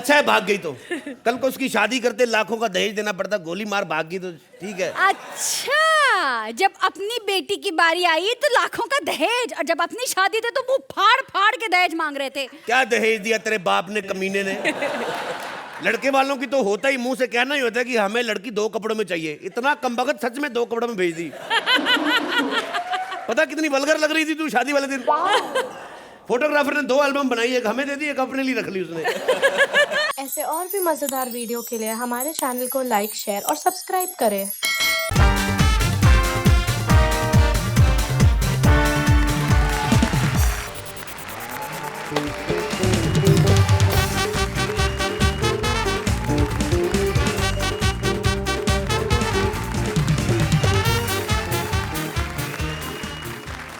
अच्छा है भाग गई तो, कल को उसकी शादी करते लाखों का दहेज देना पड़ता, गोली मार भाग गई तो ठीक है। अच्छा, जब अपनी बेटी की बारी आई तो लाखों का दहेज, और जब अपनी शादी थी तो मुंह फाड़ फाड़ के दहेज मांग रहे थे। क्या दहेज दिया तेरे बाप ने, कमीने ने? लड़के वालों की तो होता ही मुंह से कहना ही होता है कि हमें लड़की 2 कपड़ों में चाहिए। इतना कमबख्त सच में 2 कपड़ों में भेज दी। पता कितनी वल्गर लग रही थी तू शादी वाले दिन। फोटोग्राफर ने 2 एल्बम बनाई, एक हमें दे दी, एक अपने लिए रख ली उसने। ऐसे और भी मजेदार वीडियो के लिए हमारे चैनल को लाइक, शेयर और सब्सक्राइब करें।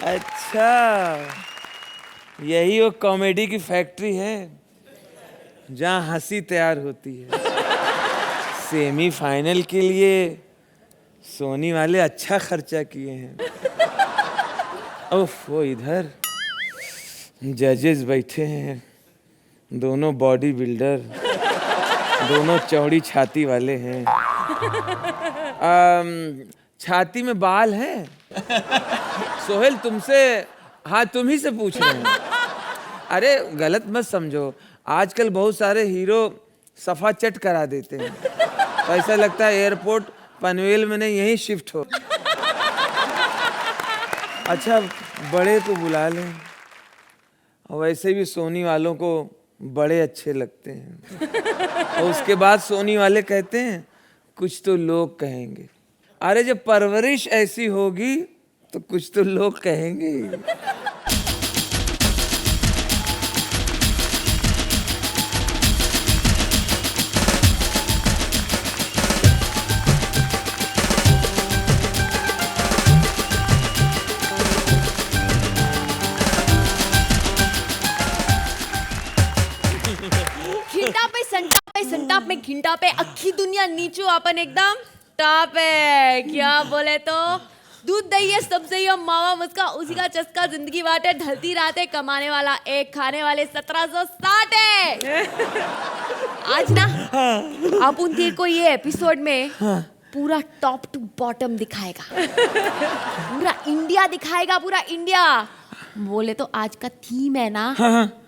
अच्छा, यही वो कॉमेडी की फैक्ट्री है जहाँ हंसी तैयार होती है। सेमीफाइनल के लिए सोनी वाले अच्छा खर्चा किए हैं। ओफ, वो इधर जजेस बैठे हैं, दोनों बॉडी बिल्डर, दोनों चौड़ी छाती वाले हैं। छाती में बाल हैं। सोहेल तुमसे, हाँ तुम ही से पूछ रहे हैं। अरे गलत मत समझो, आजकल बहुत सारे हीरो सफा चट करा देते हैं, तो ऐसा लगता है एयरपोर्ट पनवेल में नहीं यहीं शिफ्ट हो। अच्छा बड़े को बुला लें, और वैसे भी सोनी वालों को बड़े अच्छे लगते हैं। और उसके बाद सोनी वाले कहते हैं कुछ तो लोग कहेंगे। अरे जब परवरिश ऐसी होगी तो कुछ तो लोग कहेंगे। संटाप में घिंटा पे अक्खी दुनिया नीचू अपन एकदम टाप है। क्या बोले तो दूध दही है सबसे ही मावा मुस्का, उसी का चस्का जिंदगी बाटे, ढलती रातें कमाने वाला एक, खाने वाले 1760 है। आज ना आप उन तेरे को ये एपिसोड में पूरा टॉप टू बॉटम दिखाएगा, पूरा इंडिया दिखाएगा, पूरा इंडिया। बोले तो आज का थीम है ना,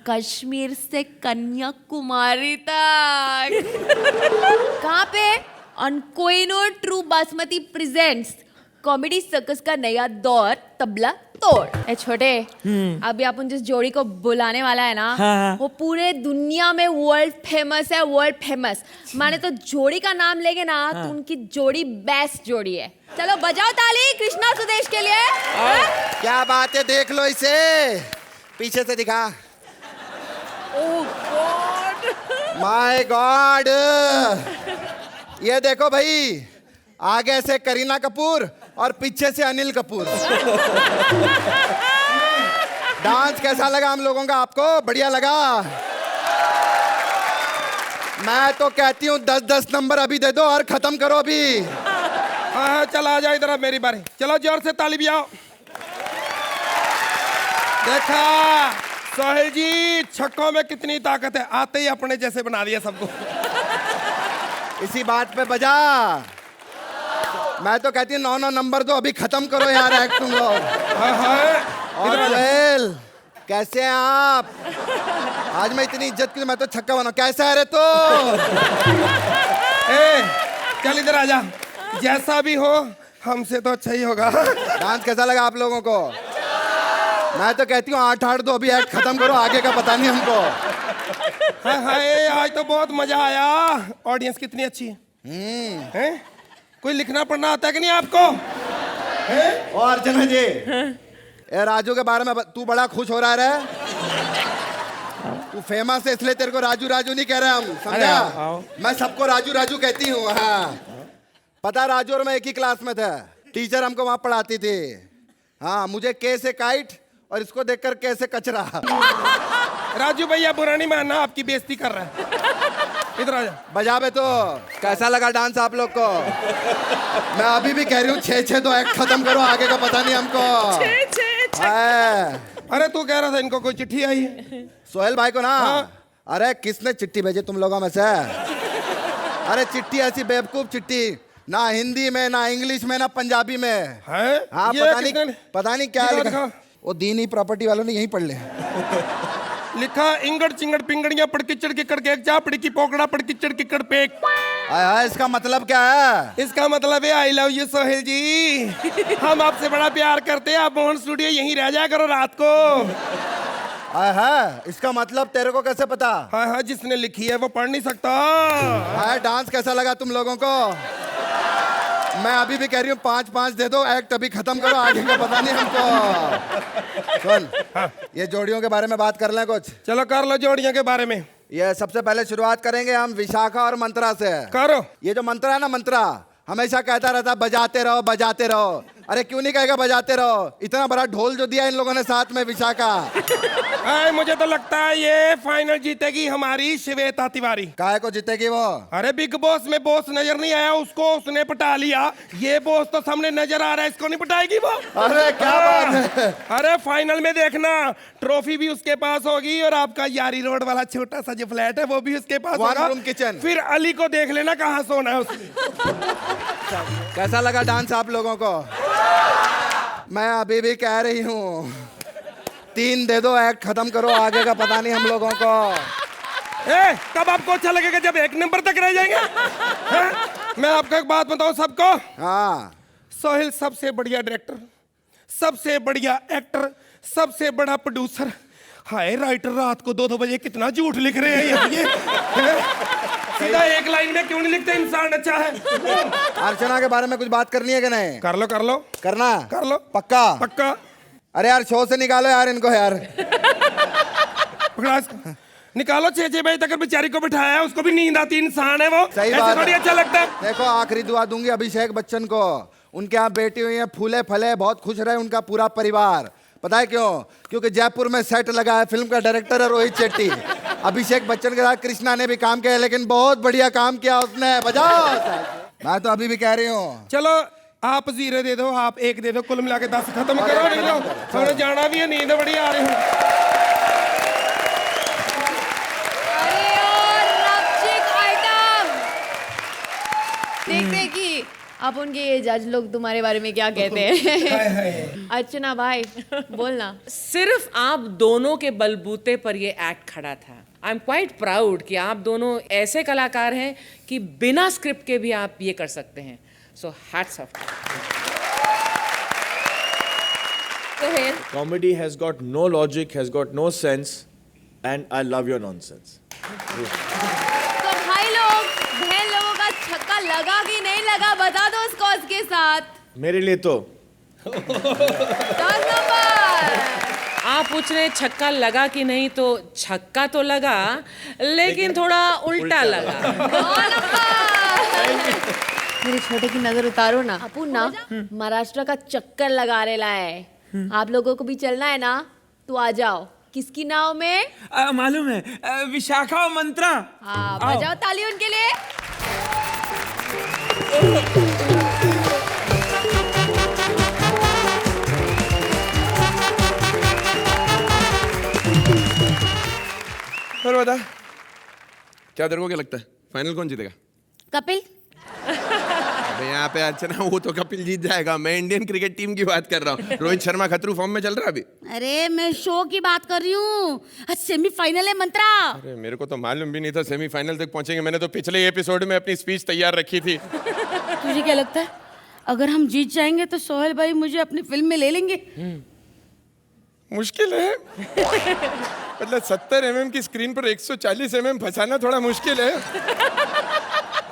कश्मीर से कन्याकुमारी तक। कहाँ पे? On Kohinoor true basmati presents comedy circus का नया दौर, तबला तोड़। ए छोटे, अभी अपन जिस जोड़ी को बुलाने वाला है ना, वो पूरे दुनिया में वर्ल्ड फेमस है, वर्ल्ड फेमस। माने तो जोड़ी का नाम लेंगे ना तो उनकी जोड़ी बेस्ट जोड़ी है। चलो बजाओ ताली कृष्णा सुदेश के लिए। क्या बात है, देख लो इसे, पीछे से दिखा। ओह गॉड, माय गॉड, ये देखो भाई, आगे से करीना कपूर और पीछे से अनिल कपूर। डांस कैसा लगा हम लोगों का? आपको बढ़िया लगा? मैं तो कहती हूँ 10-10 नंबर अभी दे दो और खत्म करो अभी। हाँ चल आ जाओ इधर, अब मेरी बारी। चलो जोर से ताली बजाओ। देखा सोहेल जी, छक्कों में कितनी ताकत है, आते ही अपने जैसे बना दिया सबको। इसी बात पे बजा। मैं तो कहती हूँ 9-9 नंबर दो, अभी खत्म करो यार एक्ट तुम लोग। और सोहेल कैसे हैं आप? आज मैं इतनी इज्जत की, मैं तो छक्का बना। कैसा है रे तो? चल इधर आजा, जैसा भी हो हमसे तो अच्छा ही होगा। डांस कैसा लगा आप लोगों को? मैं तो कहती हूँ 8-8 दो, अभी एक्ट खत्म करो, आगे का पता नहीं हमको। हाय आज तो बहुत मजा आया। ऑडियंस कितनी अच्छी है। कोई लिखना पढ़ना आता है कि नहीं आपको? और अर्चना जी, ए राजू के बारे में तू बड़ा खुश हो रहा है रे? तू फेमस है इसलिए तेरे को राजू राजू नहीं कह रहे हम, समझा? मैं सबको राजू राजू कहती हूँ। हाँ पता, राजू और मैं एक ही क्लास में थे, टीचर हमको वहाँ पढ़ाती थी। हाँ, मुझे के से काइट और इसको देखकर कैसे कचरा। राजू भैया बुरा नहीं मानना, आपकी बेइज्जती कर रहा है। इधर आ जा। बजा बे तो। कैसा लगा डांस आप लोग को? मैं अभी भी कह रही हूँ 6-6 दो, एक्ट खत्म करो, आगे का पता नहीं हमको। 6-6। अरे तू कह रहा था इनको कोई चिट्ठी आई है? सोहेल भाई को ना, अरे किसने चिट्ठी भेजी तुम लोगों में से? अरे चिट्ठी ऐसी बेवकूफ चिट्ठी, ना हिंदी में ना इंग्लिश में ना पंजाबी में। है? हाँ ये पता नहीं क्या दिखा, लिखा। दिखा। वो दीनी प्रॉपर्टी वालों ने यहीं पढ़ लिया। लिखा इंगड़ चिंगड़ पिंगड़ियां पड़ किचड़ किकड़ के एक चापड़ी की पोकड़ा पड़ किचड़ किकड़ पे एक। इसका मतलब क्या है? इसका मतलब है आई लव यू सोहेल जी, हम आपसे बड़ा प्यार करते हैं, आप मोहन स्टूडियो यहीं रह जाया करो रात को। इसका मतलब तेरे को कैसे पता? हाँ हाँ, जिसने लिखी है वो पढ़ नहीं सकता। डांस कैसा लगा तुम लोगों को? मैं अभी भी कह रही हूँ 5-5 दे दो, एक्ट अभी खत्म करो, आगे का पता नहीं हमको। सुन, ये जोड़ियों के बारे में बात कर लें कुछ। चलो कर लो जोड़ियों के बारे में। ये सबसे पहले शुरुआत करेंगे हम विशाखा और मंत्रा से। करो। ये जो मंत्रा है ना, मंत्रा हमेशा कहता रहता बजाते रहो बजाते रहो। अरे क्यों नहीं कहेगा बजाते रहो? इतना बड़ा ढोल जो दिया इन लोगों ने साथ में विशाखा। मुझे तो लगता है ये फाइनल जीतेगी हमारी श्वेता तिवारी। काहे को जीतेगी वो? अरे बिग बॉस में बॉस नजर नहीं आया उसको, उसने पटा लिया। ये बॉस तो सामने नजर आ रहा है, इसको नहीं पटाएगी वो? अरे क्या बात है? अरे फाइनल में देखना, ट्रॉफी भी उसके पास होगी और आपका यारी रोड वाला छोटा सा जो फ्लैट है वो भी उसके पास होगा। Room kitchen. फिर अली को देख लेना कहाँ सोना है उसने। कैसा लगा डांस आप लोगों को? मैं अभी भी कह रही हूँ 3 दे दो, एक्ट खत्म करो, आगे का पता नहीं हम लोगों को। कब आपको अच्छा लगेगा? जब 1 नंबर तक रह जाएंगे। मैं आपको एक बात बताऊं सबको। हाँ, सोहेल सबसे बढ़िया डायरेक्टर, सबसे बढ़िया एक्टर, सबसे बड़ा प्रोड्यूसर। हाय राइटर रात को 2-2 बजे कितना झूठ लिख रहे हैं ये। सीधा एक लाइन में क्यों नहीं लिखते इंसान अच्छा है? अर्चना के बारे में कुछ बात करनी है कि नहीं? कर लो कर लो। करना? कर लो। पक्का? पक्का। अरे यार शो से निकालो यार इनको यार। पकड़ा इसको। निकालो 6 बजे तक बेचारी को बिठाया है, उसको भी नींद आती, इंसान है वो। सही ऐसे बात थोड़ी है। अच्छा लगता है। देखो आखिरी दुआ दूंगी अभिषेक बच्चन को, उनके यहाँ बेटी हुई है, फूले फले, बहुत खुश रहे उनका पूरा परिवार। पता है क्यों? क्योंकि जयपुर में सेट लगा है, फिल्म का डायरेक्टर है रोहित शेट्टी। अभिषेक बच्चन के साथ कृष्णा ने भी काम किया है, लेकिन बहुत बढ़िया काम किया उसने। बजाओ। मैं तो अभी भी कह रही हूँ। चलो आप 0 दे दो, आप 1 दे दो, कुल मिला के 10 खत्म करो। नहीं लो, थोड़ा जाना भी है, नींद बड़ी आ रही है। अरे और रक्षिक आइटम देखते कि अब उनके जज लोग तुम्हारे बारे में क्या कहते हैं। अर्चना भाई बोलना। सिर्फ आप दोनों के बलबूते पर ये एक्ट खड़ा था। आई एम क्वाइट प्राउड कि आप दोनों ऐसे कलाकार हैं कि बिना स्क्रिप्ट के भी आप ये कर सकते हैं। So hats off. Comedy has got no logic, has got no sense, and I love your nonsense. तो भाई लोग बहन लोगों का छक्का लगा कि नहीं लगा बता दो उसको उसके साथ। मेरे लिए तो 10 नंबर। आप पूछ रहे हैं छक्का लगा कि नहीं, तो छक्का तो लगा लेकिन थोड़ा उल्टा लगा। 9 नंबर। मेरे छोटे की नजर उतारो ना। अपू ना महाराष्ट्र का चक्कर लगा रेला है, आप लोगों को भी चलना है ना तो आ जाओ। किसकी नाव में? मालूम है, विशाखा और मंत्रा। हाँ बजाओ ताली उनके लिए। और बता क्या तेरे को क्या लगता है फाइनल कौन जीतेगा? कपिल। अबे यहाँ पे अर्चना वो तो कपिल जीत जाएगा, मैं इंडियन क्रिकेट टीम की बात कर रहा हूँ। रोहित शर्मा खतरू फॉर्म में चल रहा है अभी। अरे मैं शो की बात कर रही हूँ, आज सेमीफाइनल है मंत्रा। अरे मेरे को तो मालूम भी नहीं था सेमीफाइनल तक पहुंचेंगे, मैंने तो पिछले एपिसोड में अपनी स्पीच तैयार रखी थी। तुझे क्या लगता है अगर हम जीत जाएंगे तो सोहेल भाई मुझे अपनी फिल्म में ले लेंगे? मुश्किल है। मतलब 70 mm की स्क्रीन पर 140 mm फंसाना थोड़ा मुश्किल है।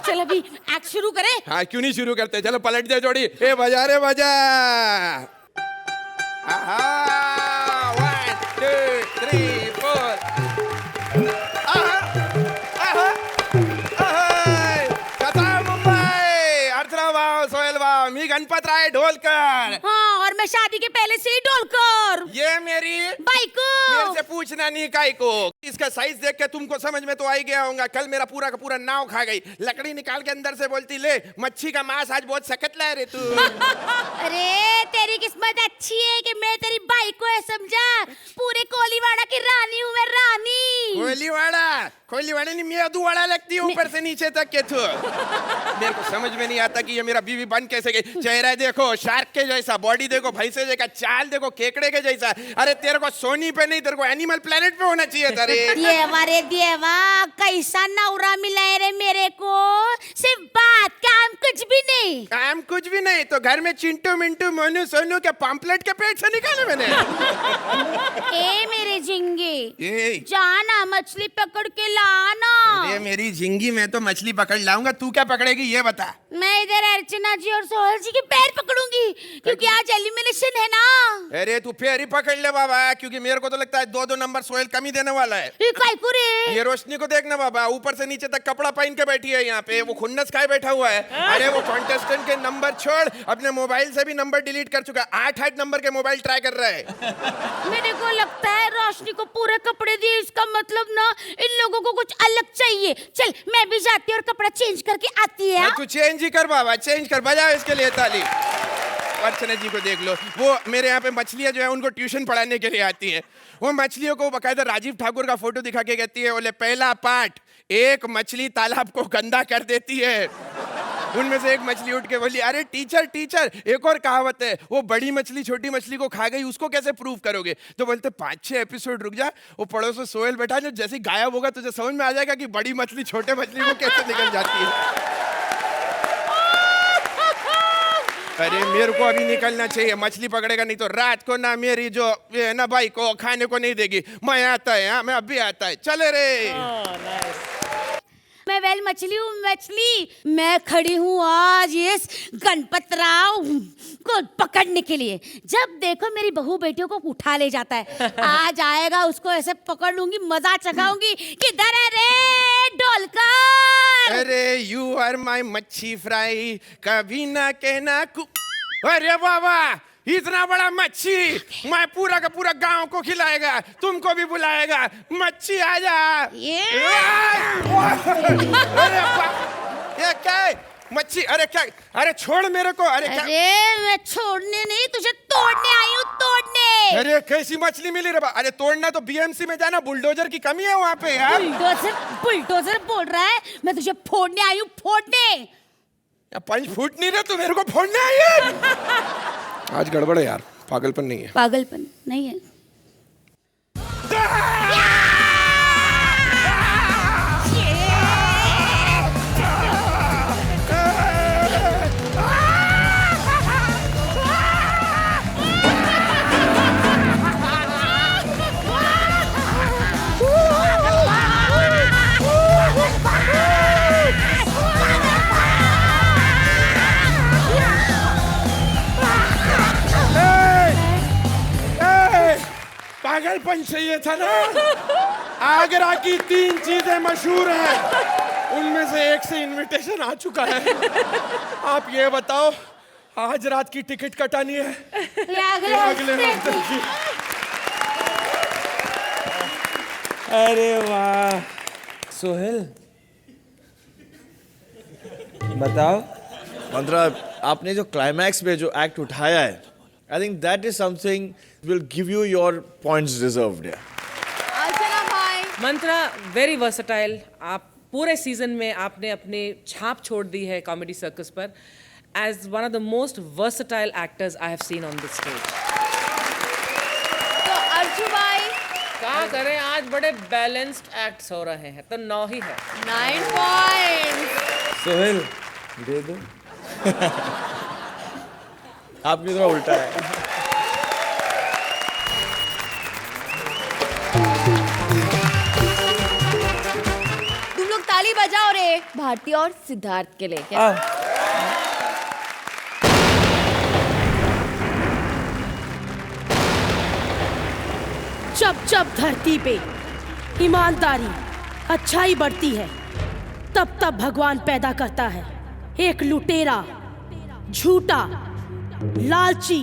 चल अभी एक्ट शुरू करें। हाँ क्यों नहीं शुरू करते, चलो पलट जाए जोड़ी। ए बजा रे बजा। 1 2 3 4। मुंबई अर्चना वाव सोहेल वाव, मी गणपत राय ढोलकर। हाँ और मैं शादी के पहले से ही ढोलकर। ये मेरी बाइको। मेरे से पूछना नहीं काय को। इसका साइज देख के तुमको समझ में तो आ ही गया होगा। कल मेरा पूरा का पूरा नाव खा गई। लकड़ी निकाल के अंदर से बोलती, ले मच्छी का मांस आज बहुत सख्त ला रे तू। अरे तेरी किस्मत अच्छी है कि मैं तेरी बाई को है समझा। पूरे कोलीवाड़ा की रानी हूँ मैं, रानी। कोलीवाड़ा नहीं, मेदूवाड़ा लगती है ऊपर से नीचे तक के तू। मेरे को समझ में नहीं आता कि ये मेरा बीवी बन कैसे गई। चेहरा देखो शार्क के जैसा, बॉडी देखो भैंसे जैसा, चाल देखो केकड़े के जैसा। अरे तेरे को सोनी पे नहीं, तेरे को एनिमल प्लेनेट पे होना चाहिए था रे। देवा रे देवा, कैसा नौरा मिला है रे मेरे को। सिर्फ बात, काम कुछ भी नहीं। काम कुछ भी नहीं तो घर में चिंटू मिंटू मोनू सोनू के पम्पलेट के पेट से निकाले मैंने। ए मेरे झिंगे, ए। जाना मछली पकड़ के लाना। अरे मेरी झिंगी, मैं तो मछली पकड़ लाऊंगा, तू क्या पकड़ेगी ये बता। मैं इधर अर्चना जी और सोहल जी के पैर पकड़ूंगी क्योंकि आज एलिमिनेशन है ना। अरे तू पैर ही पकड़ ले बाबा, क्योंकि मेरे को तो लगता है 2-2 नंबर सोहेल कमी देने वाला है। रे? ये रोशनी को देखना बाबा, ऊपर से नीचे तक कपड़ा पहन के बैठी है यहाँ पे। वो खुन्नस खाए बैठा हुआ है। अरे वो कॉन्टेस्टेंट के नंबर छोड़, अपने मोबाइल से भी नंबर डिलीट कर चुका। 8 नंबर के मोबाइल ट्राई कर रहा है। मेरे को लगता है रोशनी को पूरे कपड़े दिए, इसका मतलब ना इन लोगों को कुछ अलग चाहिए। चल मैं भी जाती हूँ और कपड़ा चेंज करके आती है। तू चेंज ही कर बाबा, चेंज कर, बजाओ इसके लिए ताली। अर्चना जी को देख लो, वो मेरे यहाँ पे मछलियाँ जो है उनको ट्यूशन पढ़ाने के लिए आती हैं। वो मछलियों को बकायदा राजीव ठाकुर का फोटो दिखा के कहती है, बोले पहला पार्ट, एक मछली तालाब को गंदा कर देती है। उनमें से एक मछली उठ के बोली, अरे टीचर टीचर, एक और कहावत है, वो बड़ी मछली छोटी मछली को खा गई, उसको कैसे प्रूव करोगे? तो बोलते 5-6 एपिसोड रुक जा, वो पड़ोस में सोहेल बैठा, जो जैसे गायब होगा तुझे समझ में आ जाएगा कि बड़ी मछली छोटे मछली को कैसे निकल जाती है। अरे मेरे को अभी निकलना चाहिए, मछली पकड़ेगा नहीं तो रात को ना मेरी जो ये ना भाई को खाने को नहीं देगी। मैं आता है, हाँ मैं अभी आता है, चले रे। मैं वेल मछली हूँ, मछली। मैं खड़ी हूँ आज इस गणपत राव को पकड़ने के लिए। जब देखो मेरी बहू बेटियों को उठा ले जाता है। आज आएगा, उसको ऐसे पकड़ लूंगी, मजा चखाऊंगी। किधर है रे ढोलकर? अरे यू आर माय मच्छी फ्राई, कभी ना कहना अरे बाबा, इतना बड़ा मच्छी मैं पूरा का पूरा गांव को खिलाएगा, तुमको भी बुलाएगा। मच्छी आजा। अरे ये क्या है? मच्छी, अरे क्या? अरे छोड़ मेरे को। अरे क्या? अरे मैं छोड़ने नहीं, तुझे तोड़ने आई हूँ, तोड़ने। अरे कैसी मछली मिली रे? अरे तोड़ना तो बीएमसी में जाना, बुलडोजर की कमी है वहाँ पे यार। बुलडोजर बोल रहा है? मैं तुझे फोड़ने आई हूँ, फोड़ने। 5 फुट नहीं रहे तू, मेरे को फोड़ने आई है। आज गड़बड़ है यार, पागलपन नहीं है। पागलपन नहीं है। पागलपन चाहिए था ना। आगरा की 3 चीजें मशहूर हैं, उनमें से एक से इनविटेशन आ चुका है। आप ये बताओ, आज रात की टिकट कटानी है अगले हफ्ते की? अरे वाह सोहेल, बताओ। मंत्रा, आपने जो क्लाइमैक्स में जो एक्ट उठाया है, I think that is something will give you your points deserved. Mantra very versatile. आप पूरे सीजन में आपने अपनी छाप छोड़ दी है कॉमेडी सर्कस पर। As one of the most versatile actors I have seen on this stage. तो अर्जु भाई क्या करें, आज बड़े बैलेंस्ड एक्ट्स हो रहे हैं, तो 9 ही है। 9 पॉइंट्स। सोहेल दे दो। आपकी थोड़ा उल्टा है। तुम लोग ताली बजाओ रे, भारती और सिद्धार्थ के लिए। क्या? जब जब धरती पे ईमानदारी, अच्छाई बढ़ती है, तब तब भगवान पैदा करता है एक लुटेरा, झूठा, लालची।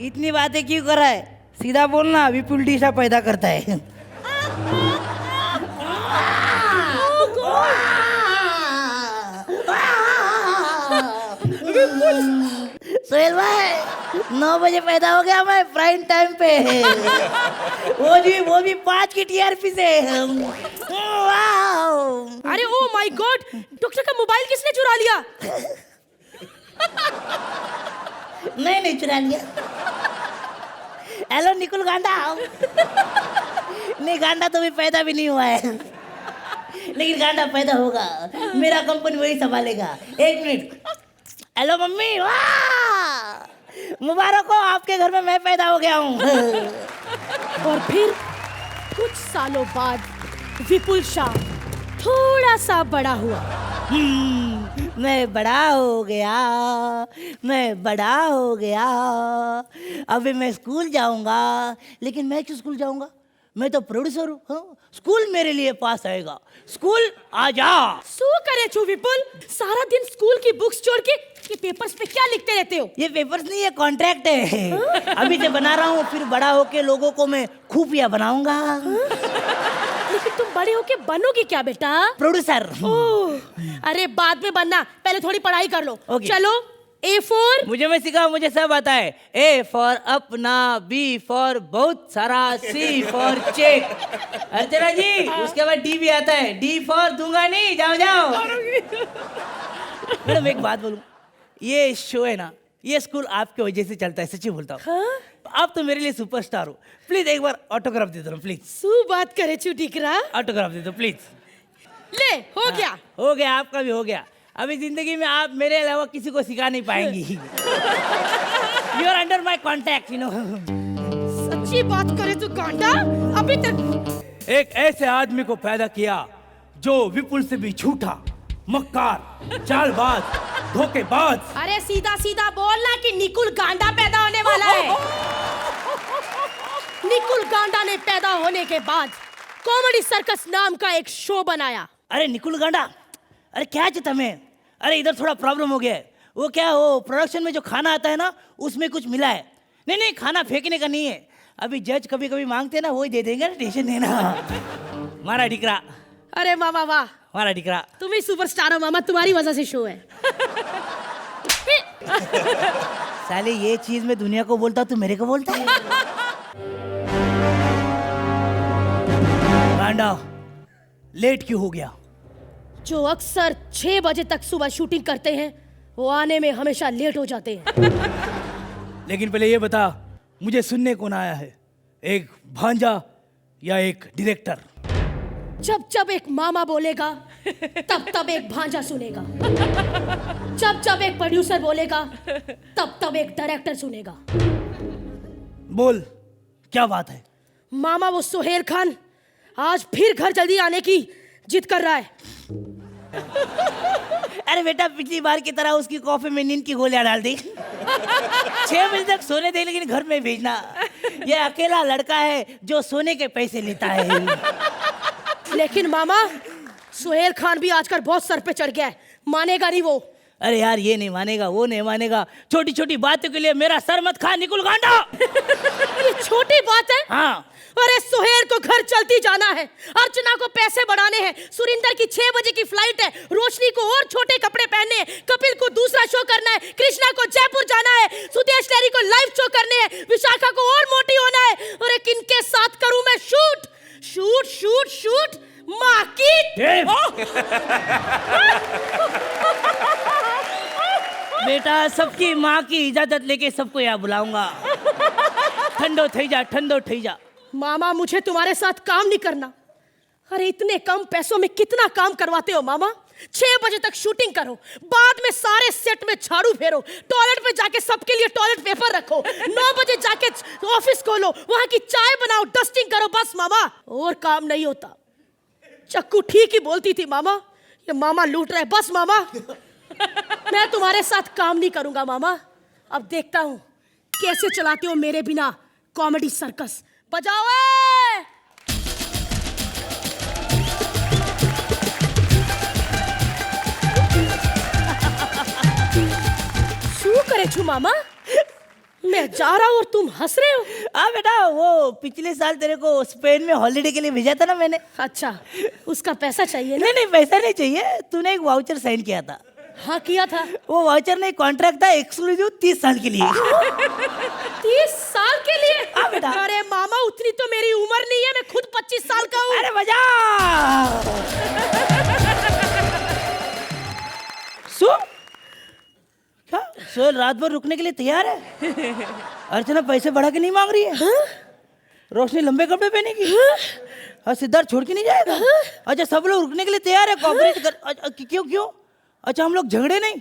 इतनी बातें क्यों कर रहा है? सीधा बोलना, विपुल डीसा पैदा करता है। सोहेल भाई 9 बजे पैदा हो गया मैं प्राइम टाइम पे। वो भी 5 की टीआरपी से। वाओ। अरे ओ माय गॉड, डॉक्टर का मोबाइल किसने चुरा लिया? नहीं चुरा लिया। हेलो निकुल गांडा। नहीं गांडा तो भी पैदा भी नहीं हुआ है, लेकिन गांडा पैदा होगा, मेरा कंपनी वही संभालेगा। 1 मिनट। हेलो मम्मी, वाह मुबारक हो, आपके घर में मैं पैदा हो गया हूँ। और फिर कुछ सालों बाद विपुल शाह थोड़ा सा बड़ा हुआ। मैं बड़ा हो गया। अभी मैं स्कूल जाऊंगा, लेकिन मैं क्यों स्कूल जाऊंगा? मैं तो प्रोड्यूसर हूँ। हाँ? स्कूल मेरे लिए पास आएगा। स्कूल आजा। सू करे छू विपुल, सारा दिन स्कूल की बुक्स छोड़ के ये पेपर्स पे क्या लिखते रहते हो? ये पेपर्स नहीं, ये कॉन्ट्रैक्ट है। अभी से बना रहा हूँ, फिर बड़ा होके लोगों को मैं खुफिया बनाऊंगा। लेकिन तुम बड़े होके बनोगे क्या बेटा? प्रोड्यूसर। अरे बाद में बनना, पहले थोड़ी पढ़ाई कर लो। Okay. चलो A4। मुझे सिखा, मुझे सब आता है। A फॉर अपना, B फॉर बहुत सारा, C फॉर चेक। अर्चना जी, उसके बाद D भी आता है। D फॉर दूंगा नहीं, जाओ। मैडम एक बात बोलूं, ये शो है ना, ये स्कूल आपके वजह से चलता है, सच्ची बोलता हूँ। हाँ? आप तो मेरे लिए सुपरस्टार हो। प्लीज एक बार ऑटोग्राफ दे दो प्लीज। सू बात करे छू टिकरा। ऑटोग्राफ दे दो प्लीज। ले हो गया। हो गया, आपका भी हो गया। अभी जिंदगी में आप मेरे अलावा किसी को सिखा नहीं पाएंगी। You are under my contact, you know. सच्ची बात करे तो गांडा, अभी तक एक ऐसे आदमी को पैदा किया जो विपुल से भी झूठा, मक्कार, चालबाज, धोखेबाज। अरे सीधा सीधा बोलना कि निकुल गांडा पैदा होने वाला है। निकुल गांडा ने पैदा होने के बाद कॉमेडी सर्कस नाम का एक शो बनाया। अरे निकुल गांडा, अरे क्या चाहता मैं? अरे इधर थोड़ा प्रॉब्लम हो गया है। वो क्या, वो प्रोडक्शन में जो खाना आता है ना, उसमें कुछ मिला है। नहीं खाना फेंकने का नहीं है। अभी जज कभी कभी मांगते हैं ना, वही दे देंगे ना, टेंशन नहीं ना। मारा डिकरा। अरे मामा वाह, मारा डिकरा। तुम ही सुपरस्टार हो मामा, तुम्हारी वजह से शो है। साले ये चीज मैं दुनिया को बोलता हूँ, तू मेरे को बोलता है। गांडा लेट क्यों हो गया? जो अक्सर 6 बजे तक सुबह शूटिंग करते हैं, वो आने में हमेशा लेट हो जाते हैं। लेकिन पहले ये बता, मुझे सुनने कौन आया है, एक भांजा या एक डायरेक्टर? जब जब एक मामा बोलेगा, तब तब एक भांजा सुनेगा। जब जब एक प्रोड्यूसर बोलेगा, तब तब एक डायरेक्टर सुनेगा। बोल, क्या बात है? मामा वो सोहेल खान आज फिर घर जल्दी आने की जिद कर रहा है। अरे बेटा, पिछली बार की तरह उसकी कॉफी में नींद की गोलियां डाल दी। 6 बजे तक सोने दे, लेकिन घर में भेजना। ये अकेला लड़का है जो सोने के पैसे लेता है। लेकिन मामा, सोहेल खान भी आजकल बहुत सर पे चढ़ गया है, मानेगा नहीं वो। अरे यार, ये नहीं मानेगा, वो नहीं मानेगा। छोटी छोटी बातों के लिए मेरा सर मत खा निकुल गांडा। ये छोटी बात है? हाँ। अरे सोहेल को घर चलती जाना है, अर्चना को पैसे बढ़ाने हैं, सुरिंदर की 6 बजे की फ्लाइट है, रोशनी को और छोटे कपड़े पहनने हैं, कपिल को दूसरा शो करना है, कृष्णा को जयपुर जाना है, सुदेश लहरी को लाइव शो करने हैं, विशाखा को और मोटी होना है। अरे किनके साथ करूं मैं शूट? शूट शूट शूट माँ की। बेटा, सबकी माँ की इजाजत लेके सबको यहाँ बुलाऊंगा। ठंडो थई जा, ठंडो थई जा। मामा, मुझे तुम्हारे साथ काम नहीं करना। अरे इतने कम पैसों में कितना काम करवाते हो मामा? 6 बजे तक शूटिंग करो, बाद में सारे सेट में झाड़ू फेरो, टॉयलेट में जाके सबके लिए टॉयलेट पेपर रखो, 9 बजे जाके ऑफिस खोलो, वहां की चाय बनाओ, डस्टिंग करो, बस मामा, और काम नहीं होता। चक्कू ठीक ही बोलती थी मामा, ये मामा लूट रहे। बस मामा, मैं तुम्हारे साथ काम नहीं करूंगा मामा। अब देखता हूं कैसे चलाते हो मेरे बिना कॉमेडी सर्कस। बजाओ ए! शू करे छू मामा, मैं जा रहा हूँ और तुम हंस रहे हो। हाँ बेटा, वो पिछले साल तेरे को स्पेन में हॉलिडे के लिए भेजा था ना मैंने। अच्छा, उसका पैसा चाहिए ना? नहीं, पैसा नहीं चाहिए, तूने एक वाउचर साइन किया था। हाँ किया था। वो वाउचर नहीं, कॉन्ट्रैक्ट था एक्सक्लूसिव 30 साल के लिए। 30 साल के लिए? हाँ बेटा। अरे मामा उतनी तो मेरी उम्र नहीं है, मैं खुद 25 साल का हूँ। अरे बजा। सो क्या सोहेल रात भर रुकने के लिए तैयार है? अर्चना पैसे बढ़ा के नहीं मांग रही है? हाँ? रोशनी लंबे कपड़े पहनेगी? हाँ? सिद्धार्थ छोड़ के नहीं जाएगा? अच्छा सब लोग रुकने के लिए तैयार है, कॉपरेट कर। क्यों क्यों? अच्छा हम लोग झगड़े नहीं?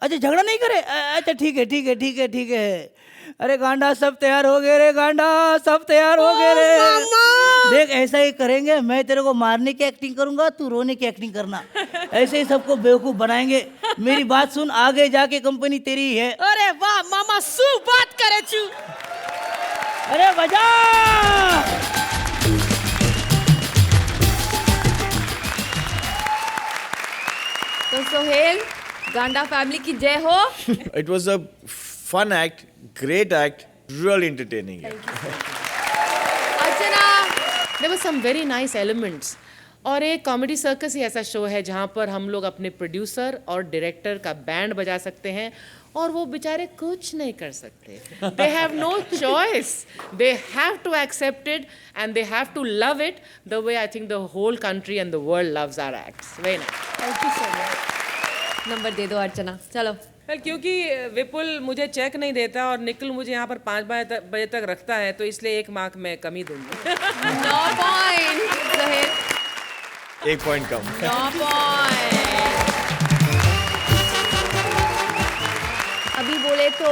अच्छा झगड़ा नहीं करे? अच्छा ठीक है ठीक है ठीक है ठीक है। अरे गांडा सब तैयार हो गए रे, गांडा सब तैयार हो गए रे। देख ऐसा ही करेंगे, मैं तेरे को मारने की एक्टिंग करूंगा, तू रोने की एक्टिंग करना। ऐसे ही सबको बेवकूफ बनाएंगे। मेरी बात सुन, आगे जाके कंपनी तेरी है। अरे वाह मामा, सू बात करे चू। अरे बजा। तो सोहेल, गांडा फैमिली की जय हो। It was a fun act, great act, really entertaining. Archana, there were some very nice elements. और एक कॉमेडी सर्कस ही ऐसा शो है जहाँ पर हम लोग अपने प्रोड्यूसर और डायरेक्टर का बैंड बजा सकते हैं और वो बेचारे कुछ नहीं कर सकते. They have no choice. They have to accept it and they have to love it the way I think the whole country and the world loves our acts. Very nice. Thank you so much. Number दे दो अर्चना, चलो। Well, क्योंकि विपुल मुझे check नहीं देता और निखिल मुझे यहाँ पर 5 बजे तक रखता है तो इसलिए 1 मार्क मैं कम ही दूंगी. 9 पॉइंट सोहेल। 1 point कम. 9 पॉइंट। अभी बोले तो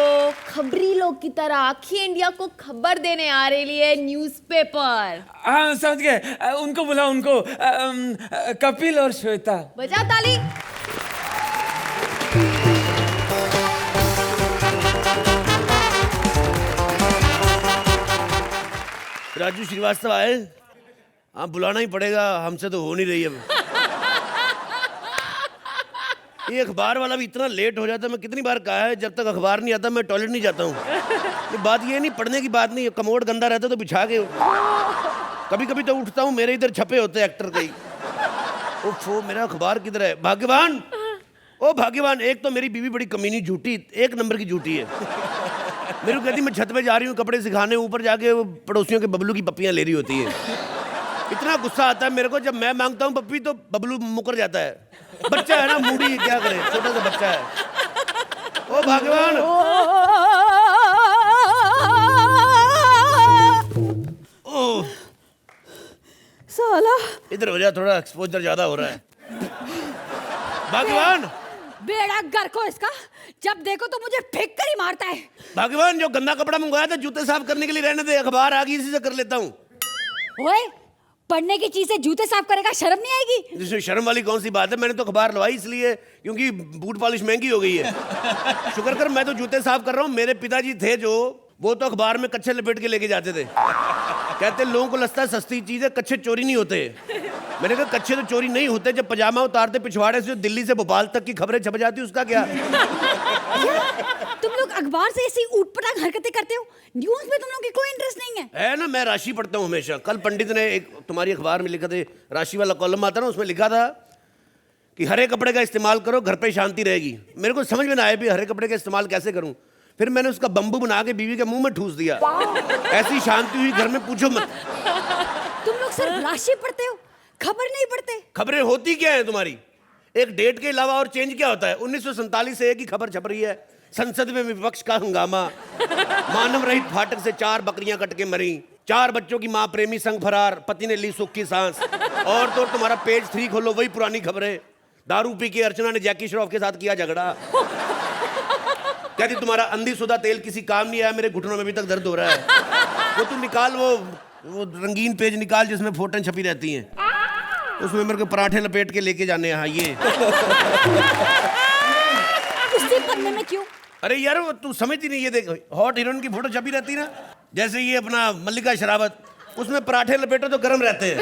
खबरी लोग की तरह आखी इंडिया को खबर देने आ रही है न्यूज़पेपर। हाँ समझ गए, उनको बुलाओ, उनको कपिल और श्वेता। बजा ताली। राजू श्रीवास्तव आए? हाँ बुलाना ही पड़ेगा, हमसे तो हो नहीं रही अब। ये अखबार वाला भी इतना लेट हो जाता है, मैं कितनी बार कहा है जब तक अखबार नहीं आता मैं टॉयलेट नहीं जाता हूँ। ये बात ये नहीं, पढ़ने की बात नहीं, कमोड गंदा रहता तो बिछा के कभी कभी तो उठता हूँ, मेरे इधर छपे होते एक्टर कई। ओफो मेरा अखबार किधर है? भाग्यवान, ओ भाग्यवान, एक तो मेरी बीवी बड़ी कमीनी झूठी, 1 नंबर की झूठी है। मेरे को कहती मैं छत पे जा रही हूँ कपड़े सिखाने, ऊपर जाके वो पड़ोसियों के बबलू की पप्पियाँ ले रही होती है। इतना गुस्सा आता है मेरे को, जब मैं मांगता हूँ पप्पी तो बबलू मुकर जाता है। बच्चा है ना मूडी, क्या करे, छोटा सा बच्चा है। ओ भगवान, ओ साला इधर हो जा, थोड़ा एक्सपोजर ज्यादा हो रहा है। भगवान, बेड़ा घर को इसका, जब देखो तो मुझे फेंक कर ही मारता है। भगवान जो गंदा कपड़ा मंगवाया था जूते साफ करने के लिए रहने दे, अखबार आ गई इसी से कर लेता हूँ। ओए पढ़ने की चीज से जूते साफ करेगा, शर्म नहीं आएगी? जिसमें शर्म वाली कौन सी बात है, मैंने तो अखबार लवाई इसलिए क्योंकि बूट पॉलिश महंगी हो गई है। शुक्र कर मैं तो जूते साफ कर रहा हूँ। मेरे पिताजी थे जो, वो तो अखबार में कच्चे लपेट के लेके जाते थे। कहते लोगों को लगता है सस्ती चीज है, कच्चे चोरी नहीं होते। मैंने कहा कच्चे तो चोरी नहीं होते, जब पजामा उतारते पिछवाड़े से दिल्ली से भोपाल तक की खबरें छप जाती उसका क्या? तुम लोग अखबार से ऐसी ऊटपटांग हरकतें करते हो, न्यूज़ में तुम लोग की कोई इंटरेस्ट नहीं है? है ना, मैं राशि पढ़ता हूँ हमेशा। कल पंडित ने एक तुम्हारी अखबार में लिखा था, राशि वाला कॉलम आता ना, उसमें लिखा था कि हरे कपड़े का इस्तेमाल करो, घर पे शांति रहेगी। मेरे को समझ में ना आया भी हरे कपड़े का इस्तेमाल कैसे करूं। फिर मैंने उसका बम्बू बना के बीवी के मुंह में ठूस दिया। ऐसी शांति हुई घर में, पूछो मत। तुम लोग सिर्फ राशि पढ़ते हो, खबर नहीं पढ़ते। खबरें होती क्या है तुम्हारी? एक डेट के अलावा और चेंज क्या होता है? 1947 से एक ही खबर छप रही है, संसद में विपक्ष का हंगामा, मानव रहित फाटक से 4 बकरियां कट के मरी, 4 बच्चों की मां प्रेमी संग फरार, पति ने ली सुख की सांस। और तो तुम्हारा पेज 3 खोलो, वही पुरानी खबरें। दारू पी के अर्चना ने जैकी श्रॉफ के साथ किया झगड़ा। कहती तुम्हारा अंधीशुदा तेल किसी काम नहीं आया, मेरे घुटनों में अभी तक दर्द हो रहा है। वो तू निकाल, वो रंगीन पेज निकाल जिसमें फोटों छपी रहती हैं, उसमें मेरे को पराठे लपेट के लेके जाने हैं। हाँ ये उसी पन्ने में क्यों? अरे यार वो तू समझती नहीं, ये देख हॉट हीरोइन की फोटो छपी रहती ना, जैसे ये अपना मल्लिका शरावत, उसमें पराठे लपेटो तो गर्म रहते हैं।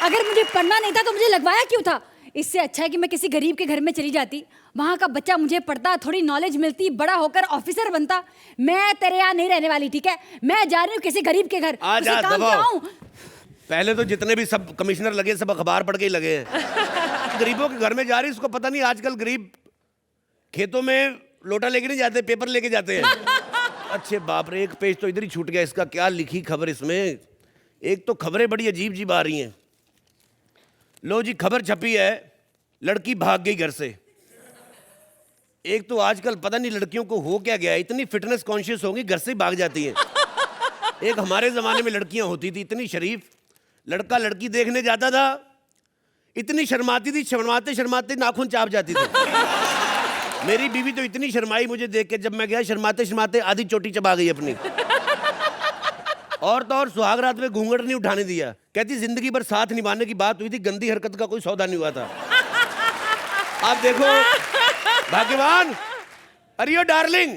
अगर मुझे पढ़ना नहीं था तो मुझे लगवाया क्यों था? इससे अच्छा है कि मैं किसी गरीब के घर में चली जाती, वहाँ का बच्चा मुझे पढ़ता, थोड़ी नॉलेज मिलती, बड़ा होकर ऑफिसर बनता। मैं तेरे यहाँ नहीं रहने वाली, ठीक है? मैं जा रही हूँ किसी गरीब के घर। पहले तो जितने भी सब कमिश्नर लगे सब अखबार पढ़ के ही लगे हैं। गरीबों के घर में जा रही, इसको पता नहीं आजकल गरीब खेतों में लोटा लेके नहीं जाते, पेपर लेके जाते हैं। अच्छे बाप रे, एक पेज तो इधर ही छूट गया इसका। क्या लिखी खबर इसमें? एक तो खबरें बड़ी अजीब अजीब आ रही हैं। लो जी, खबर छपी है, लड़की भाग गई घर से। एक तो आजकल पता नहीं लड़कियों को हो क्या गया, इतनी फिटनेस कॉन्शियस होंगी, घर से भाग जाती हैं। एक हमारे जमाने में लड़कियां होती थी इतनी शरीफ, लड़का लड़की देखने जाता था, इतनी शर्माती थी, शर्माते शर्माते नाखून चाप जाती थी। मेरी बीवी तो इतनी शर्माई मुझे देख के, जब मैं गया शर्माते शर्माते आधी चोटी चबा गई अपनी। और तो और सुहाग रात में घूंघट नहीं उठाने दिया। कहती जिंदगी भर साथ निभाने की बात हुई थी, गंदी हरकत का कोई सौदा नहीं हुआ था। आप देखो भाग्यवान, अरे यो डार्लिंग,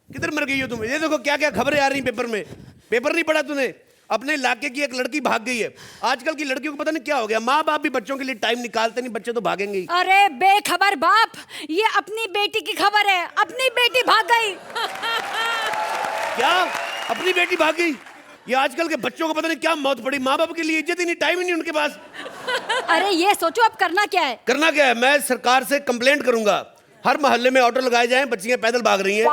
किधर मर गई हो तुम? ये देखो क्या क्या खबरें आ रही पेपर में। पेपर नहीं पढ़ा तूने? अपने इलाके की एक लड़की भाग गई है। आजकल की लड़कियों को पता नहीं क्या हो गया, माँ बाप भी बच्चों के लिए टाइम निकालते नहीं, बच्चे तो भागेंगे ही। अरे बेखबर बाप, ये अपनी बेटी की खबर है, अपनी बेटी भाग गई। क्या अपनी बेटी भाग गई? ये आजकल के बच्चों को पता नहीं क्या मौत पड़ी, माँ बाप के लिए इज्जत ही नहीं, टाइम ही नहीं उनके पास। अरे ये सोचो अब करना क्या है। करना क्या है? मैं सरकार से कंप्लेंट करूंगा, हर मोहल्ले में ऑटो लगाए जाएं, बच्चियां पैदल भाग रही हैं।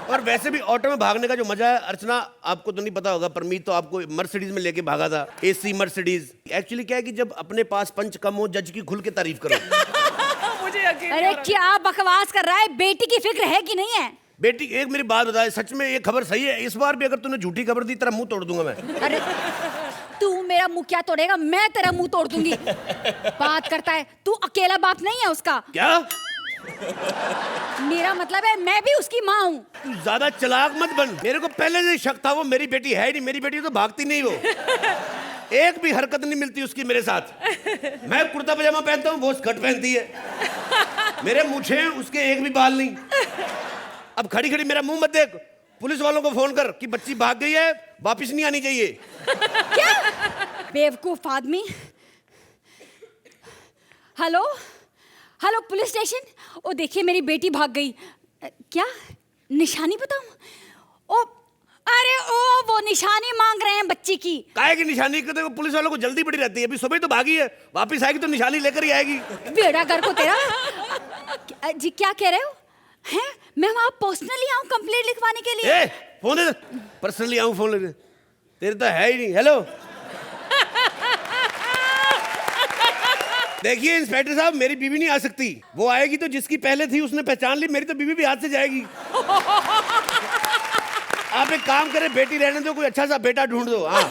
और वैसे भी ऑटो में भागने का जो मजा है, अर्चना आपको तो नहीं पता होगा, परमीत तो आपको मर्सिडीज में लेके भागा था, एसी मर्सिडीज। एक्चुअली क्या है कि जब अपने पास पंच कम हो, जज की खुल के तारीफ करो। मुझे यकीन अरे क्या बकवास कर रहा है, बेटी की फिक्र है कि नहीं है? बेटी, एक मेरी बात बताए, सच में ये खबर सही है? इस बार भी अगर तूने झूठी खबर दी, तेरा मुंह तोड़ दूंगा मैं। अरे तू मेरा मुंह क्या तोड़ेगा, मैं तेरा मुंह तोड़ दूंगी। बात करता है, तू अकेला बाप नहीं है उसका। क्या? मेरा मतलब है मैं भी उसकी माँ हूँ। तू ज्यादा चालाक मत बन, मेरे को पहले से शक था वो मेरी बेटी है ही नहीं। मेरी बेटी तो भागती नहीं, वो एक भी हरकत नहीं मिलती उसकी मेरे साथ। मैं कुर्ता पजामा पहनता हूँ, वो स्कर्ट पहनती है। मेरे मूछे हैं, उसके एक भी बाल नहीं। अब खड़ी खड़ी मेरा मुंह मत देख, पुलिस वालों को फोन कर कि बच्ची भाग गई है, वापिस नहीं आनी चाहिए। क्या बेवकूफ आदमी। Hello hello police station. ओ देखिए मेरी बेटी भाग गई। क्या निशानी बताऊं? ओ अरे ओ वो निशानी मांग रहे हैं बच्ची की। काहे की निशानी? कहते वो पुलिस वालों को जल्दी बड़ी रहती है, अभी सुबह तो भागी है, वापिस आएगी तो निशानी लेकर ही आएगी। बेड़ा घर को तेरा। जी क्या कह रहे हो? हैं मैं वहाँ पर्सनली आऊँ कंप्लेंट लिखवाने के लिए? ए, फोन दे, पर्सनली आऊँ फोन लेके? तेरे तो है ही नहीं। हेलो देखिए इंस्पेक्टर साहब, मेरी बीवी नहीं आ सकती, वो आएगी तो जिसकी पहले थी उसने पहचान ली, मेरी तो बीवी भी हाथ से जाएगी। आप एक काम करें, बेटी रहने दो, कोई अच्छा सा बेटा ढूंढ दो। हाँ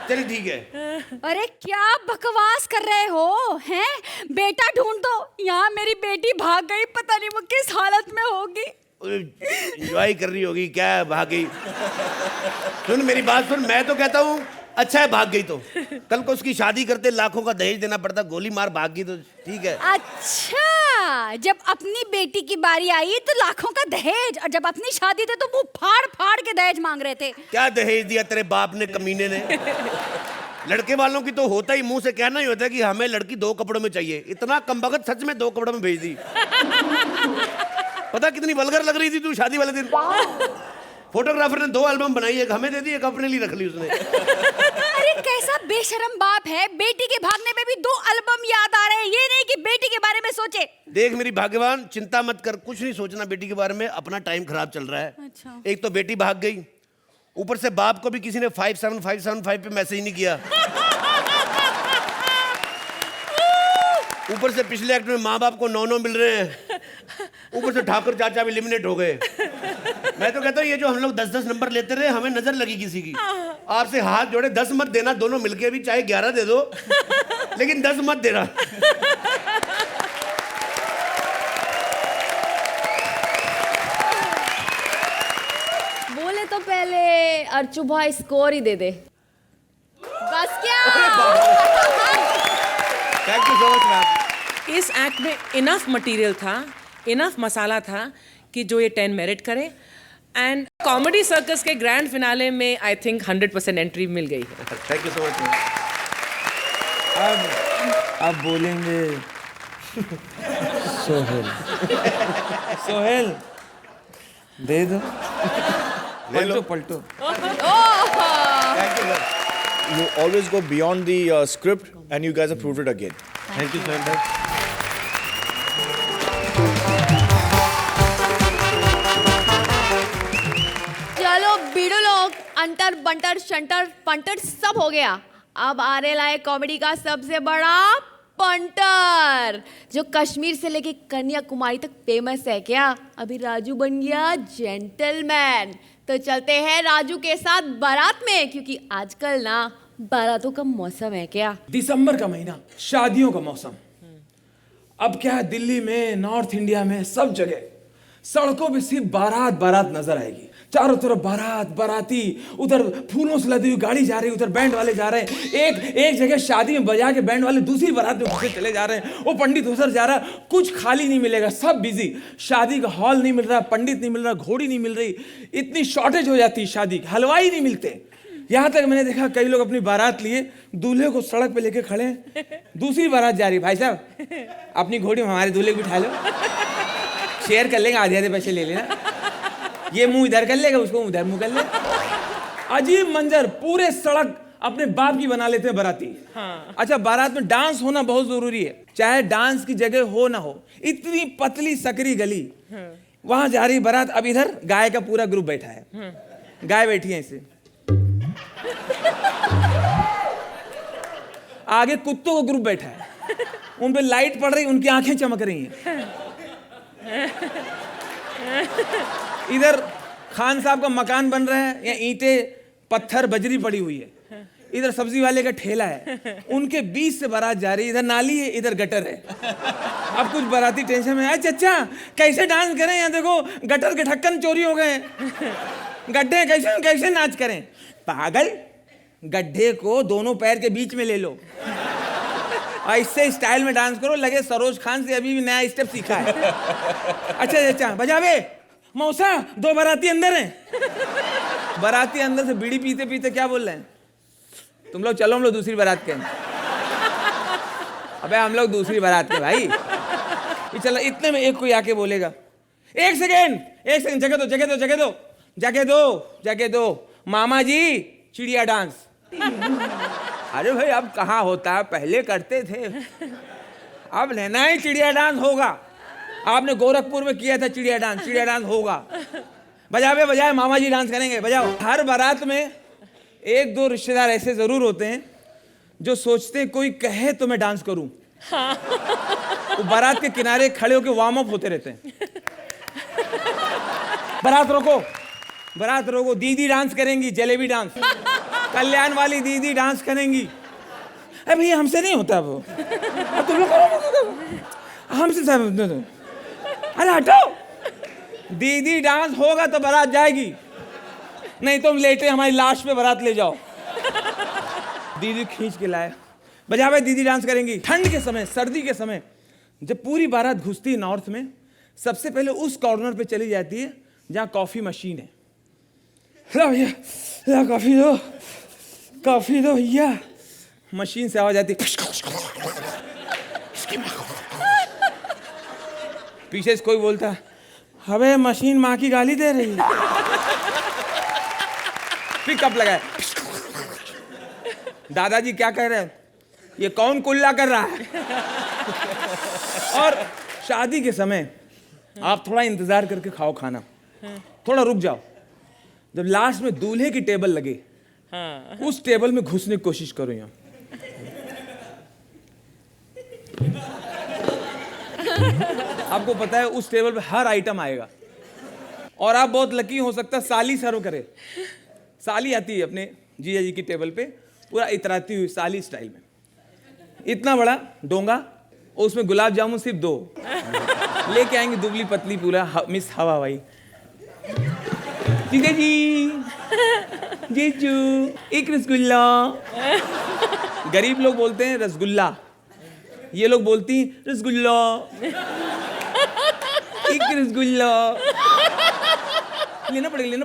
चलिए ठीक है। अरे क्या बकवास कर रहे हो? हैं बेटा ढूंढ दो? यहाँ मेरी बेटी भाग गई, पता नहीं वो किस हालत में होगी। एंजॉय कर रही होगी, क्या भाग गई? सुन मेरी बात सुन, मैं तो कहता हूँ अच्छा है भाग गई तो, कल को उसकी शादी करते लाखों का दहेज देना पड़ता, गोली मार भाग गई तो ठीक है। अच्छा, जब अपनी बेटी की बारी आई तो लाखों का दहेज, और जब अपनी शादी थी तो वो फाड़ फाड़ के दहेज मांग रहे थे। क्या दहेज दिया तेरे बाप ने, कमीने ने? लड़के वालों की तो होता ही, मुंह से कहना ही होता है कि हमें लड़की 2 कपड़ों में चाहिए। इतना कमबख्त सच में 2 कपड़ों में भेज दी। पता कितनी वल्गर लग रही थी तू शादी वाले दिन। फोटोग्राफर ने 2 एल्बम बनाई, एक हमें दे दी, एक अपने लिए रख ली उसने। अरे कैसा बेशरम बाप है, बेटी के भागने में भी 2 एल्बम याद आ रहे हैं, ये नहीं कि बेटी के बारे में सोचे। देख मेरी भाग्यवान, चिंता मत कर, कुछ नहीं सोचना बेटी के बारे में, अपना टाइम खराब चल रहा है। अच्छा। एक तो बेटी भाग गई, ऊपर से बाप को भी किसी ने 57575 पे मैसेज नहीं किया। ऊपर से पिछले एक्ट में माँ बाप को 9 मिल रहे हैं, ऊपर से ठाकुर चाचा भी एलिमिनेट हो गए। मैं तो कहता हूँ ये जो हम लोग 10-10 नंबर लेते रहे, हमें नजर लगी किसी की। आपसे हाथ जोड़े, 10 मत देना, दोनों मिलके भी, चाहे 11 दे दो, लेकिन 10 मत देना। बोले तो पहले अर्चू भाई स्कोर ही दे दे। बस क्या? Thank you so much ma'am. इस एक्ट में इनफ मटेरियल था, इनफ मसाला था कि जो ये 10 मेरिट करे। एंड कॉमेडी सर्कस के ग्रैंड फिनाले में आई थिंक 100% एंट्री मिल गई है। Thank you so much. अब बोलेंगे सोहेल। सोहेल दे दो, ले लो। पलटो पलटो। Thank you sir. you always go beyond the script, and you guys have proved it again. Thank you Sohail भाई। चलो बीड़ू लोग, अंतर बंटर शंटर पंटर सब हो गया। अब आने लाए कॉमेडी का सबसे बड़ा पंटर, जो कश्मीर से लेके कन्याकुमारी तक फेमस है। क्या अभी राजू बन गया जेंटलमैन? तो चलते हैं राजू के साथ बारात में, क्योंकि आजकल ना बारातों का मौसम है। क्या दिसंबर का महीना, शादियों का मौसम। अब क्या है, दिल्ली में, नॉर्थ इंडिया में, सब जगह सड़कों पे सिर्फ बारात बारात नजर आएगी। चारों तरफ बारात, बाराती, उधर फूलों से लदी हुई गाड़ी जा रही है, उधर बैंड वाले जा रहे हैं। एक जगह शादी में बजा के बैंड वाले दूसरी बारात में घुसे चले जा रहे हैं। वो पंडित उधर जा रहा है, कुछ खाली नहीं मिलेगा, सब बिजी। शादी का हॉल नहीं मिल रहा, पंडित नहीं मिल रहा, घोड़ी नहीं मिल रही, इतनी शॉर्टेज हो जाती है शादी की, हलवाई नहीं मिलते। यहाँ तक मैंने देखा कई लोग अपनी बारात लिए दूल्हे को सड़क पे लेके खड़े हैं, दूसरी बारात जा रही है। भाई साहब अपनी घोड़ी में हमारे दूल्हे को बिठा लो, शेयर कर लेंगे, आधे आधे पैसे ले लेना, ये मुंह इधर कर लेगा, उसको उधर मुंह कर ले। अजीब मंजर, पूरे सड़क अपने बाप की बना लेते हैं बाराती। हाँ। अच्छा, बारात में डांस होना बहुत जरूरी है, चाहे डांस की जगह हो ना हो। इतनी पतली सकरी गली, वहां जा रही बारात। अब इधर गाय का पूरा ग्रुप बैठा है, गाय बैठी है इसे, आगे कुत्तों का ग्रुप बैठा है, उन पे लाइट पड़ रही, उनकी आंखें चमक रही हैं। इधर खान साहब का मकान बन रहा है, या ईंटें पत्थर बजरी पड़ी हुई है। इधर सब्जी वाले का ठेला है, उनके बीच से बारात जा रही है। इधर नाली है, इधर गटर है। अब कुछ बाराती टेंशन में, अच्छा कैसे डांस करें, यहाँ देखो गटर के ढक्कन चोरी हो गए, गड्ढे कैसे कैसे नाच करें। पागल, गड्ढे को दोनों पैर के बीच में ले लो, ऐसे स्टाइल में डांस करो, लगे सरोज खान से अभी भी नया स्टेप सीखा है। अच्छा बजावे मौसा, दो बाराती अंदर हैं। बाराती अंदर से बीड़ी पीते पीते क्या बोल रहे हैं, तुम लोग चलो, हम लोग दूसरी बारात के। अबे हम लोग दूसरी बारात के भाई। ये चलो, इतने में एक कोई आके बोलेगा, एक सेकेंड जगह दो मामा जी, चिड़िया डांस। अरे भाई अब कहाँ होता है, पहले करते थे, अब लेना ही चिड़िया डांस होगा। आपने गोरखपुर में किया था चिड़िया डांस होगा। बजाए मामा जी डांस करेंगे, बजाओ। हर बारात में एक दो रिश्तेदार ऐसे जरूर होते हैं जो सोचते हैं कोई कहे तो मैं डांस करूं। वो बारात के किनारे खड़े होकर वार्म अप होते रहते हैं। बारात रोको, दीदी डांस करेंगी, जलेबी डांस। कल्याण वाली दीदी डांस करेंगी। अरे भैया हमसे नहीं होता वो, तुम लोग करो, हमसे सब। अरे हटो, दीदी डांस होगा तो बारात जाएगी, नहीं तुम लेटे हमारी लाश पे बारात ले जाओ। दीदी खींच के लाए, बजा भाई, दीदी डांस करेंगी। ठंड के समय, सर्दी के समय, जब पूरी बारात घुसती है नॉर्थ में, सबसे पहले उस कॉर्नर पे चली जाती है जहाँ कॉफी मशीन है। भैया कॉफी दो भैया। मशीन से आवाज आती, पीछे से कोई बोलता, अबे मशीन माँ की गाली दे रही है। फिर कप लगाए, दादाजी क्या कह रहे हैं, ये कौन कुल्ला कर रहा है। और शादी के समय आप थोड़ा इंतजार करके खाओ खाना, थोड़ा रुक जाओ। जब लास्ट में दूल्हे की टेबल लगे, उस टेबल में घुसने की कोशिश करो। यहाँ आपको पता है उस टेबल पे हर आइटम आएगा, और आप बहुत लकी हो सकता है साली सर्व करे। साली आती है अपने जीजा जी की टेबल पे, पूरा इतराती हुई साली स्टाइल में, इतना बड़ा डोंगा, और उसमें गुलाब जामुन सिर्फ 2 लेके आएंगे, दुबली पतली पूरा मिस हवा भाई। जीजा जी, जीजू एक रसगुल्ला। गरीब लोग बोलते हैं रसगुल्ला, ये लोग बोलती रसगुल्ला, एक रसगुल्ला। लेना पड़ेगा।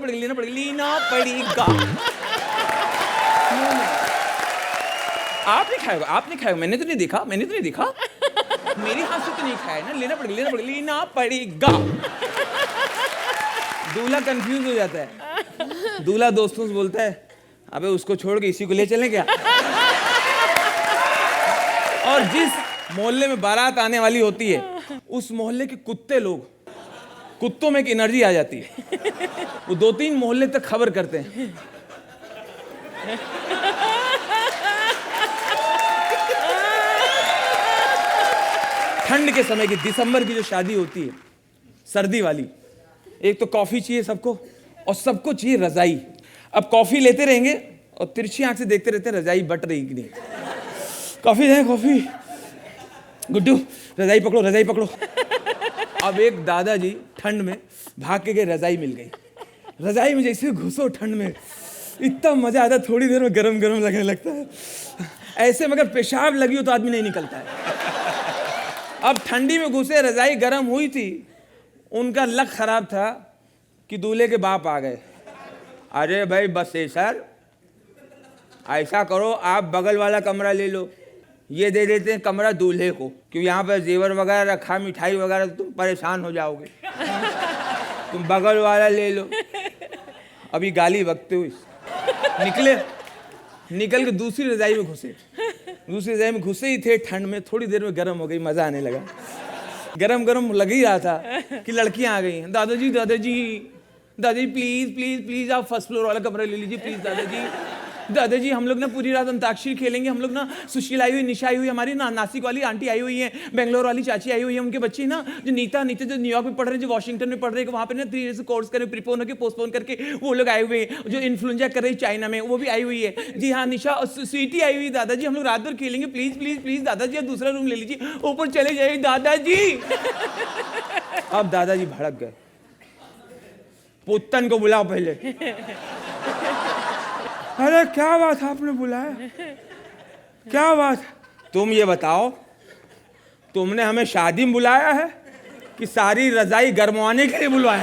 आप नहीं खाएगा, मैंने तो नहीं देखा, मेरे हाथ से तो नहीं खाया ना, लेना पड़ेगा। दूल्हा कंफ्यूज हो जाता है। दूल्हा दोस्तों से बोलता है, अबे उसको छोड़ के इसी को ले चलें क्या? और जिस मोहल्ले में बारात आने वाली होती है, उस मोहल्ले के कुत्तों में एक एनर्जी आ जाती है। वो 2-3 मोहल्ले तक खबर करते हैं। ठंड के समय की, दिसंबर की जो शादी होती है, सर्दी वाली, एक तो कॉफी चाहिए सबको और सबको चाहिए रजाई। अब कॉफी लेते रहेंगे और तिरछी आंख से देखते रहते हैं रजाई बट रही कि नहीं। कॉफी दें, कॉफी। गुड्डू रजाई पकड़ो, रजाई पकड़ो। अब एक दादाजी ठंड में भाग के गए, रजाई मिल गई। रजाई में जैसे घुसो ठंड में, इतना मजा आता है, थोड़ी देर में गरम गरम लगने लगता है ऐसे, मगर पेशाब लगी हो तो आदमी नहीं निकलता है। अब ठंडी में घुसे, रजाई गर्म हुई थी, उनका लक खराब था कि दूल्हे के बाप आ गए। अरे भाई बस सर, ऐसा करो आप बगल वाला कमरा ले लो, ये दे देते हैं कमरा दूल्हे को, क्योंकि यहाँ पर जेवर वगैरह रखा, मिठाई वगैरह, तुम परेशान हो जाओगे, तुम बगल वाला ले लो। अभी गाली बकते हुए निकल के दूसरी रजाई में घुसे ही थे। ठंड में थोड़ी देर में गर्म हो गई, मजा आने लगा। गरम गरम लग ही रहा था कि लड़कियां आ गई हैं। दादाजी प्लीज प्लीज प्लीज आप फर्स्ट फ्लोर वाला कमरा ले लीजिए प्लीज दादाजी हम लोग ना पूरी रात अंताक्षरी खेलेंगे, हम लोग ना सुशील आई हुई, निशा आई हुई, हमारी ना नासिक वाली आंटी आई हुई है, बेंगलोर वाली चाची आई हुई है, उनके बच्चे ना जो नीता जो न्यूयॉर्क में पढ़ रहे हैं, जो वॉशिंगटन में पढ़ रहे हैं, वहाँ पे ना 3 इयर्स कोर्स करें, प्रीपोन होकर पोस्टपोन करके वो लोग आए हुए हैं, जो इन्फ्लुएंजा कर रही चाइना में वो भी आई हुई है। जी हाँ, निशा स्वीटी आई हुई। दादाजी हम लोग रात भर खेलेंगे, प्लीज प्लीज प्लीज दादाजी आप दूसरा रूम ले लीजिए, ऊपर चले जाइए दादाजी। अब दादाजी भड़क गए, पुत्तन को बुलाओ पहले। अरे क्या बात आपने बुलाया, क्या बात? तुम ये बताओ, तुमने हमें शादी में बुलाया है कि सारी रजाई गरमवाने के लिए बुलाया?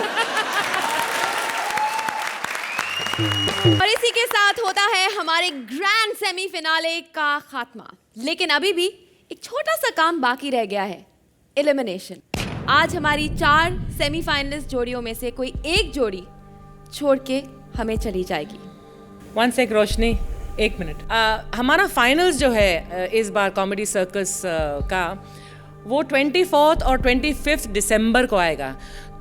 और इसी के साथ होता है हमारे ग्रैंड सेमीफिनाले का खात्मा। लेकिन अभी भी एक छोटा सा काम बाकी रह गया है, एलिमिनेशन। आज हमारी 4 सेमीफाइनलिस्ट जोड़ियों में से कोई एक जोड़ी छोड़ के हमें चली जाएगी। 1 सेक रोशनी, 1 मिनट। हमारा फाइनल्स जो है इस बार कॉमेडी सर्कस का, वो 24 और 25 दिसंबर को आएगा।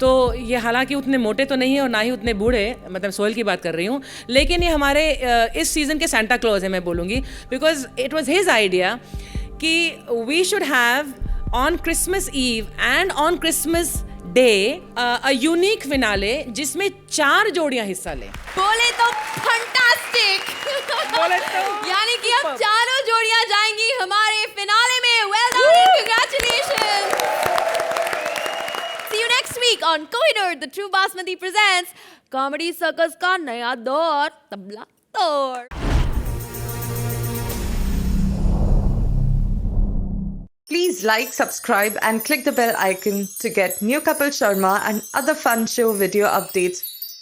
तो ये हालांकि उतने मोटे तो नहीं है और ना ही उतने बूढ़े, मतलब सोहेल की बात कर रही हूँ, लेकिन ये हमारे इस सीज़न के सांता क्लॉज है, मैं बोलूँगी, because it was his idea कि we should have on Christmas Eve and on Christmas Day a unique finale जिसमें 4 जोड़ियां हिस्सा लें। बोले तो फंटास्टिक। बोले तो यानी कि अब 4 जोड़ियां जाएंगी हमारे फिनाले में। Well done, congratulations. See you next week on Kohinoor, the True Basmati presents comedy circus का नया दौर, तबला तोड़। Please like, subscribe and click the bell icon to get new Kapil Sharma and other fun show video updates